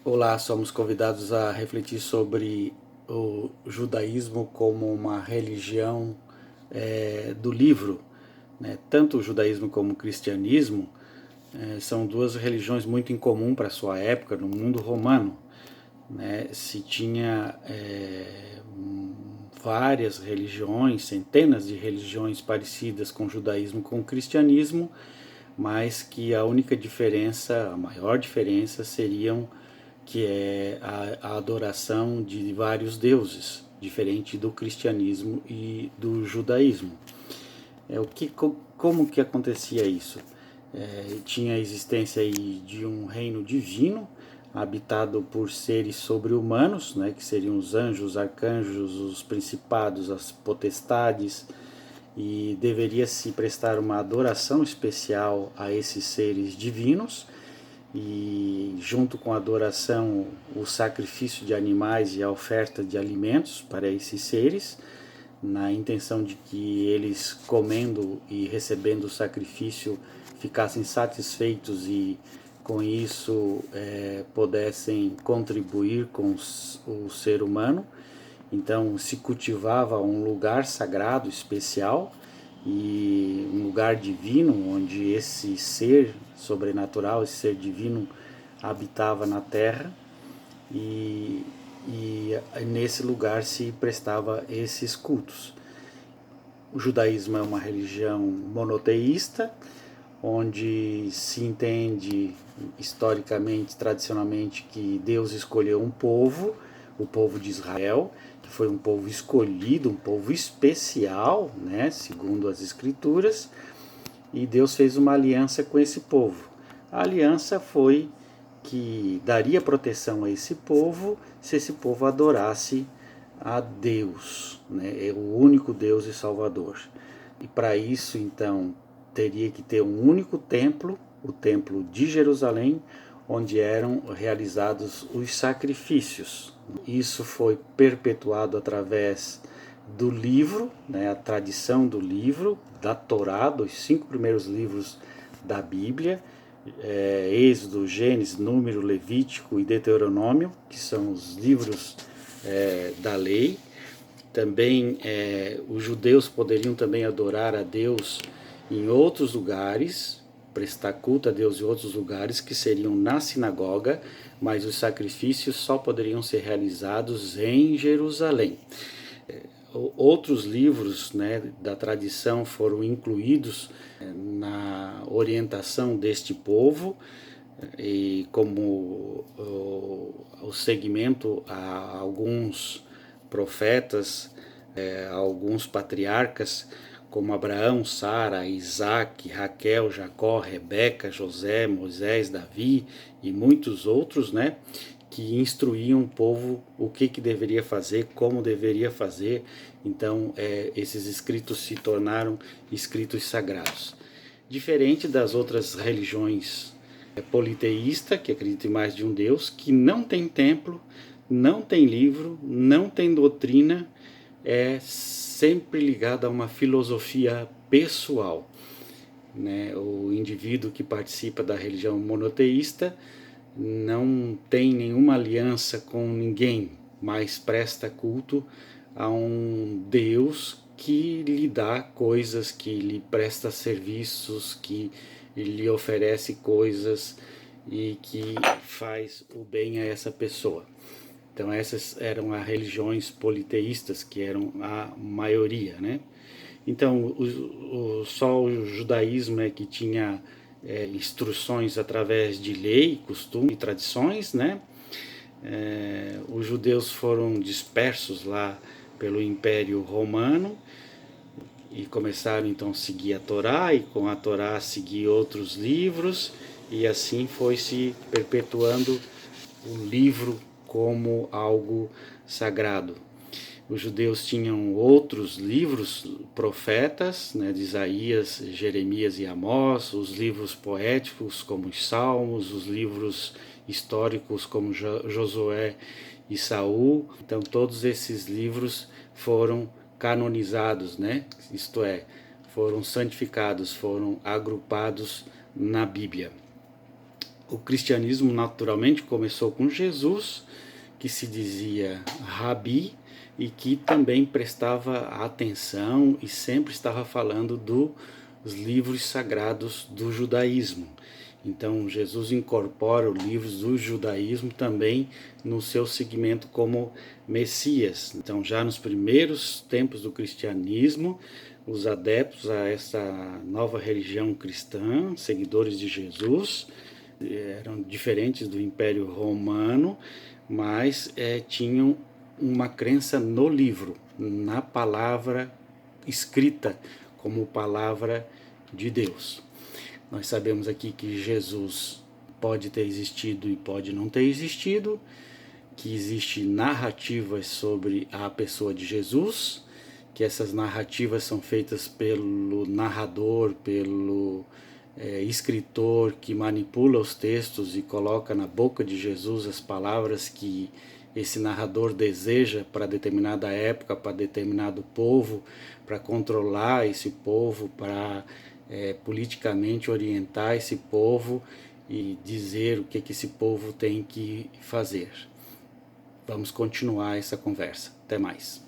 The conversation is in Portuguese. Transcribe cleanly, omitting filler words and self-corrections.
Olá, somos convidados a refletir sobre o judaísmo como uma religião do livro, né? Tanto o judaísmo como o cristianismo são duas religiões muito em comum para a sua época, no mundo romano, né? Se tinha várias religiões, centenas de religiões parecidas com o judaísmo e com o cristianismo, mas que a única diferença, a maior diferença, seriam que é a adoração de vários deuses, diferente do cristianismo e do judaísmo. Como que acontecia isso? Tinha a existência aí de um reino divino, habitado por seres sobre-humanos, né, que seriam os anjos, os arcanjos, os principados, as potestades, e deveria se prestar uma adoração especial a esses seres divinos, e junto com a adoração, o sacrifício de animais e a oferta de alimentos para esses seres, na intenção de que eles, comendo e recebendo o sacrifício, ficassem satisfeitos e com isso pudessem contribuir com o ser humano. Então se cultivava um lugar sagrado especial e um lugar divino onde esse ser sobrenatural, esse ser divino habitava na terra, e nesse lugar se prestava esses cultos. O judaísmo é uma religião monoteísta, onde se entende historicamente, tradicionalmente, que Deus escolheu um povo, o povo de Israel, que foi um povo escolhido, um povo especial, né, segundo as escrituras, e Deus fez uma aliança com esse povo. A aliança foi que daria proteção a esse povo se esse povo adorasse a Deus, né, é o único Deus e Salvador. E para isso, então, teria que ter um único templo, o templo de Jerusalém, onde eram realizados os sacrifícios. Isso foi perpetuado através do livro, né, a tradição do livro, da Torá, dos 5 primeiros livros da Bíblia, Êxodo, Gênesis, Número, Levítico e Deuteronômio, que são os livros da lei. Também os judeus poderiam também adorar a Deus em outros lugares, prestar culto a Deus em outros lugares, que seriam na sinagoga, mas os sacrifícios só poderiam ser realizados em Jerusalém. Outros livros, né, da tradição foram incluídos na orientação deste povo, e como o segmento a alguns profetas, a alguns patriarcas, como Abraão, Sara, Isaac, Raquel, Jacó, Rebeca, José, Moisés, Davi e muitos outros, né, que instruíam o povo o que deveria fazer, como deveria fazer. Então, esses escritos se tornaram escritos sagrados. Diferente das outras religiões politeísta, que acredita em mais de um Deus, que não tem templo, não tem livro, não tem doutrina, é sempre ligado a uma filosofia pessoal, né? O indivíduo que participa da religião monoteísta não tem nenhuma aliança com ninguém, mas presta culto a um Deus que lhe dá coisas, que lhe presta serviços, que lhe oferece coisas e que faz o bem a essa pessoa. Então essas eram as religiões politeístas, que eram a maioria, né? Então só o judaísmo é que tinha instruções através de lei, costume e tradições, né? Os judeus foram dispersos lá pelo Império Romano e começaram então a seguir a Torá, e com a Torá seguir outros livros, e assim foi se perpetuando o livro como algo sagrado. Os judeus tinham outros livros, profetas, né, de Isaías, Jeremias e Amós, os livros poéticos como os Salmos, os livros históricos como Josué e Saul. Então todos esses livros foram canonizados, né? Isto é, foram santificados, foram agrupados na Bíblia. O cristianismo naturalmente começou com Jesus, que se dizia Rabi, e que também prestava atenção e sempre estava falando dos livros sagrados do judaísmo. Então Jesus incorpora os livros do judaísmo também no seu segmento como Messias. Então já nos primeiros tempos do cristianismo, os adeptos a essa nova religião cristã, seguidores de Jesus, eram diferentes do Império Romano, mas tinham uma crença no livro, na palavra escrita como palavra de Deus. Nós sabemos aqui que Jesus pode ter existido e pode não ter existido, que existem narrativas sobre a pessoa de Jesus, que essas narrativas são feitas pelo narrador, pelo escritor que manipula os textos e coloca na boca de Jesus as palavras que esse narrador deseja para determinada época, para determinado povo, para controlar esse povo, para politicamente orientar esse povo e dizer o que esse povo tem que fazer. Vamos continuar essa conversa. Até mais.